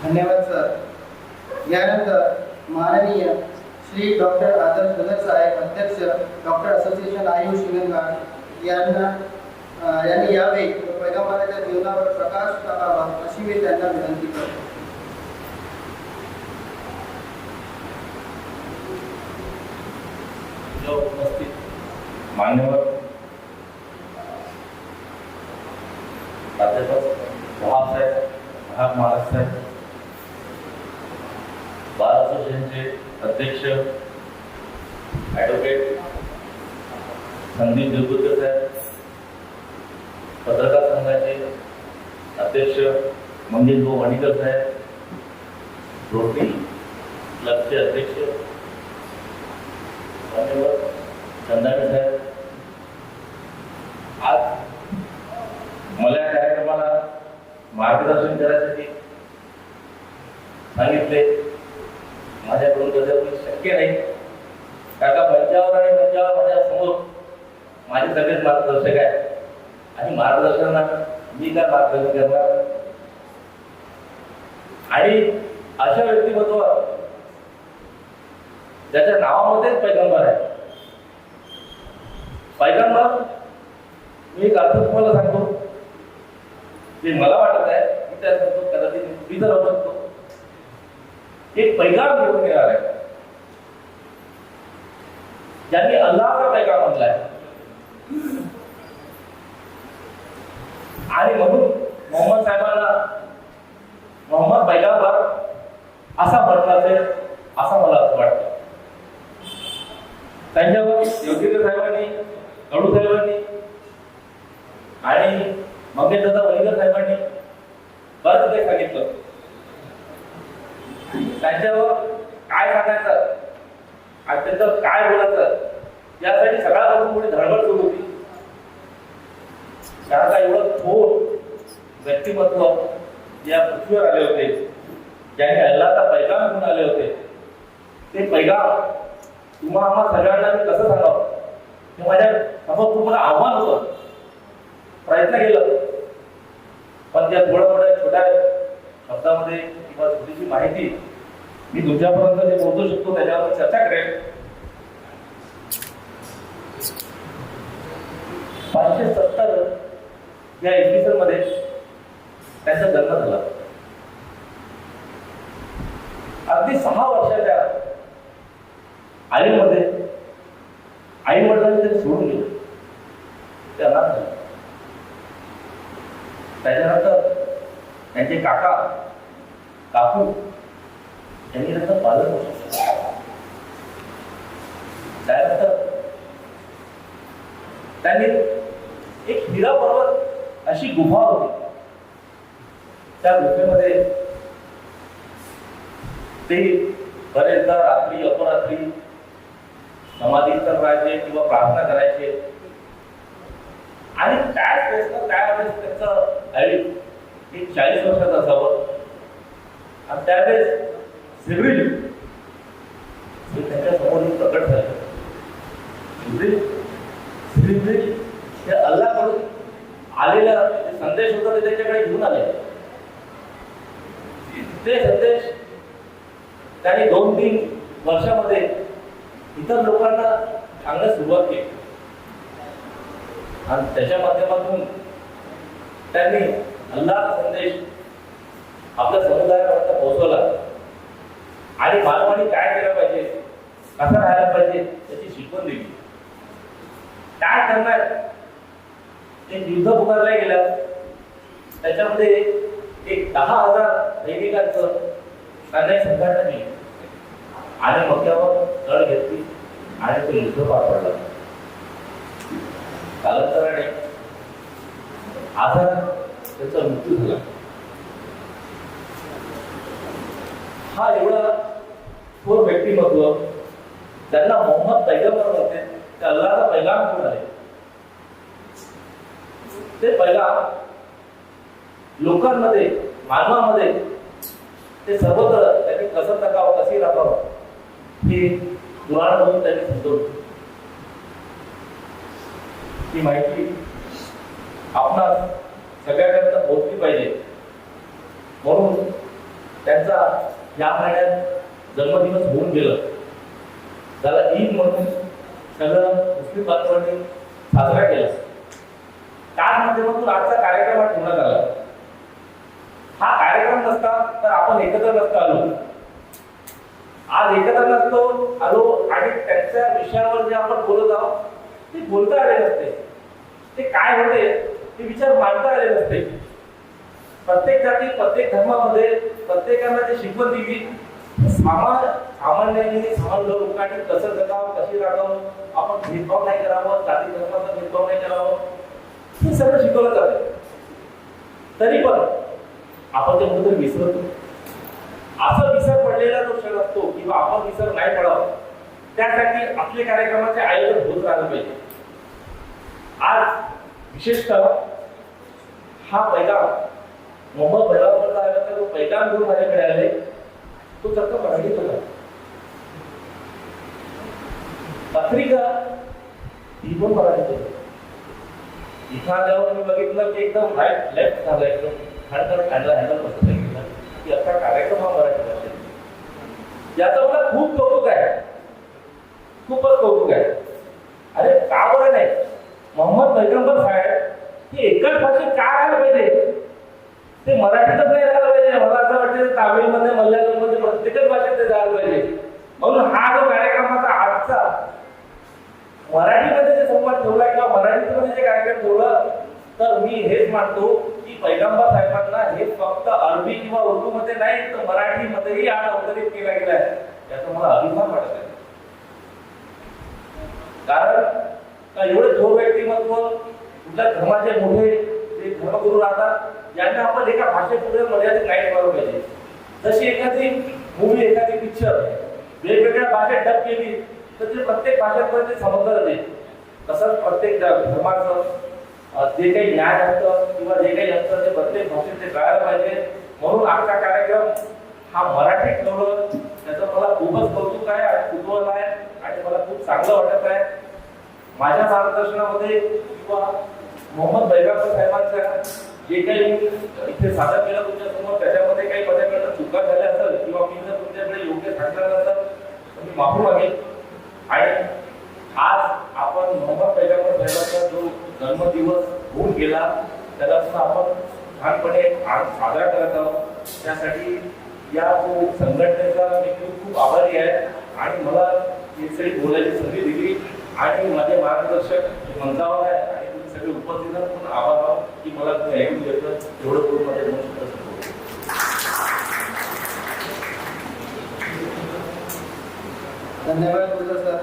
धन्यवाद सर। यानंतर माननीय श्री डॉक्टर आदर्श भगत साहेब, अध्यक्ष डॉक्टर असोसिएशन आयुष हिंगणघाट यांनी यावेळी पैगंबराच्या जीवनावर प्रकाश टाकावा अशी मी त्यांना विनंती करतो। उपस्थित मान्यवर प्राध्यापक साहेब, महाग महाराज साहेब, बार असोसिएशनचे अध्यक्ष ॲडव्होकेट संदीप देवगुरकर साहेब, पत्रकार संघाचे अध्यक्ष मंगेश भाऊ वणीकर साहेब, रोटरी क्लबचे अध्यक्ष मान्यवर चंदानी साहेब, आज मला या कार्यक्रमाला मार्गदर्शन करण्यासाठी सांगितले। माझ्याकडून कदाचित शक्य नाही, कारण मंचावर आणि मंचावर माझ्या समोर माझे सगळेच मार्गदर्शक आहेत आणि मार्गदर्शनात मी काय मार्गदर्शन करणार। आणि अशा व्यक्तिमत्व ज्याच्या नावामध्येच पैगंबर आहे। पैगंबर मी एक अर्थ तुम्हाला सांगतो, जे मला वाटत आहे मी त्या सांगतो, कदाचित मी तर राहू शकतो। एक पैगाम घेऊन येणार आहे, ज्यांनी अल्लाहचा पैगाम आणलाय आणि म्हणून मोहम्मद साहेबांना मोहम्मद पैगंबर असा म्हटलं असेल असं मला असं वाटतं। त्यांच्यावर योगेंद्र साहेबांनी, कडू साहेबांनी आणि मंगेश दादा वणीकर साहेबांनी बरंच काही सांगितलं। त्यांच्यावर काय सांगायचं आणि त्यांचं काय बोलायचं यासाठी सगळ्यापासून थोडी धडपड सुरू होती, कारण का एवढं थोर व्यक्तिमत्व या पृथ्वीवर आले होते, ज्यांनी अल्लाहचा पैगाम घेऊन आले होते। ते पैगाम तुम्हा आम्हा सगळ्यांना मी कसं सांगावं हे माझ्या समोर तुम्हाला आव्हान होतं। प्रयत्न केलं, पण त्या थोड्या छोट्या शब्दामध्ये किंवा छोटीशी माहिती मी तुमच्यापर्यंत जे पोहोचू शकतो त्याच्यावर चर्चा करेन। 570 या इसवी सन मध्ये त्यांचा जन्म झाला। अगदी 6 वर्षाच्या आईमध्ये आई वडिलांनी ते सोडून गेले, ते अनाथ झाले। त्याच्यानंतर त्यांचे काका काकू यांनी त्यांचं पालन पोषण केलं। त्यानंतर त्यांनी एक हिरा पर्वत अशी गुहा होती, त्या गुफेमध्ये ते बरेचदा रात्री अपरात्री समाधीस्थ राहायचे किंवा प्रार्थना करायचे। आणि त्यावेळेस त्यांचं आयुष्य एक 40 वर्षाचं असावं आणि त्यावेळेस जिब्रील त्यांच्या समोर प्रकट झाले। जिब्रील हे अल्लाहकडून आलेला संदेश होता, ते त्यांच्याकडे घेऊन आले। ते संदेश त्यांनी 2-3 वर्षामध्ये इतर लोकांना सांगण्यास सुरुवात केली आणि त्याच्या माध्यमातून त्यांनी अल्लाहचा संदेश आपल्या समुदायापर्यंत पोहोचवला आणि मानवाने काय केलं पाहिजे, कसं राहायला पाहिजे त्याची शिकवण दिली। काय करणार, एक युद्ध पुकारलं गेलं, त्याच्यामध्ये एक 10,000 सैनिकांचं त्यांना संघटना केली आणि मग त्यावर लढ घेतली आणि तो युद्ध पार पडला। कालांतराने आजार त्याचा मृत्यू झाला। हा एवढा थोर व्यक्तिमत्व ज्यांना मोहम्मद पैगंबर होते, ते अल्लाहचा पैगाम घेऊन आले। ते पैगाम लोकांमध्ये, मानवामध्ये ते सर्वत्र त्यांनी कसं टाकावं, कशी राखावं हे कुराणमधून त्यांनी समजवलं। ती माहिती आपणास सगळ्यांपर्यंत पोहोचली पाहिजे, म्हणून त्यांचा या महिन्यात जन्मदिवस होऊन गेलं. त्याला ईद म्हणून सगळं मुस्लिम बांधवांनी साजरा केला. त्याच माध्यमातून आजचा कार्यक्रम हा ठेवण्यात आला. हा कार्यक्रम नसता तर आपण एकत्र नसतो आलो. आज एकत्र नसतो आलो आणि त्यांच्या विषयावर जे आपण बोलत आहोत ते बोलता आले नसते. ते काय होते ते विचार मांडता आले नसते. प्रत्येक जाती प्रत्येक धर्मामध्ये प्रत्येकाला जी शिकवण दिली सामान्यांनी समान लोकांनी कसं जगावं कशी राहावं, आपण भेदभाव नाही करावं, जाती धर्माचा भेदभाव नाही करावं, हे सगळं शिकवलं जातं. तरी पण आपण ते कुठेतरी विसरतो. असं विसर पडलेला जो क्षण असतो किंवा आपण विसर नाही पडावं त्यासाठी आपले कार्यक्रमाचे आयोजन होत राहिलं पाहिजे. आज विशेषतः हा पैगाम मोहम्मद पैगामचा आला तर तो पैगाम घेऊन माझ्याकडे आले. तो चक्क मराठीत होता. पत्रिका ती पण मराठीत होती. इथं आल्यावर मी बघितलं की एकदम राईट लेफ्ट झालं, एकदम हँडल बसत गेलं की असा कार्यक्रम हा मराठी भाषेत. याचं मला खूप कौतुक आहे, खूपच कौतुक आहे. अरे का बरं नाही, मोहम्मद पैगंबर साहेब हे एकाच भाषेत का राहायला पाहिजे, ते मराठीतच नाही राहायला पाहिजे. मला असं वाटतं तामिळमध्ये मल्याळममध्ये प्रत्येकच भाषेत ते जायला पाहिजे. म्हणून हा जो कार्यक्रमाचा आजचा मराठीमध्ये जे संवाद ठेवला किंवा मराठीमध्ये जे कार्यक्रम ठेवलं तर मी हेच मानतो की पैगंबर साहेबांना हे फक्त अरबी किंवा उर्दू मध्ये नाही तर मराठीमध्येही आज अवतरित केला गेला आहे. याचा मला अभिमान वाटत आहे. कारण एवढे थोर व्यक्तिमत्व कुठल्या धर्माचे मोठे जे धर्मगुरू राहतात यांना आपण एका भाषेपुढे मर्यादित नाही ठेवायला पाहिजे. जशी एखादी मूवी एखादी पिक्चर वेगवेगळ्या भाषेत डब केली तर ते प्रत्येक भाषेमध्ये समजलं जाते. तसंच प्रत्येक धर्माचं जे काही ज्ञान असतं किंवा जे काही असतं ते प्रत्येक भाषेत ते कळायला पाहिजे. म्हणून आजचा कार्यक्रम हा मराठीत ठेवलं त्याचं मला खूपच कौतुक आहे, कुतूहल आहे आणि मला खूप चांगलं वाटत आहे. माझ्या मार्गदर्शनामध्ये किंवा मोहम्मद पैगंबर साहेबांच्या जे काही इथे सादर केलं तुमच्यासमोर त्याच्यामध्ये काही माझ्याकडनं चुका झाल्या असेल किंवा मी जर तुमच्याकडे योग्य सांगितलं नसेल तर मी माफी मागेन. आणि आज आपण मोहम्मद पैगंबर साहेबांचा जो जन्मदिवस होऊन गेला त्याला पण आपण छानपणे साजरा करत आहोत. त्यासाठी या संघटनेचा मी खूप खूप आभारी आहे आणि मला इथे बोलायची संधी दिली आणि माझे मार्गदर्शक मंचावर आहे आणि तुम्ही सगळे उपस्थित पण आभार आहोत की मला तुम्ही ऐकून घेतलं. एवढं करून माझे मन शुद्ध. धन्यवाद सर.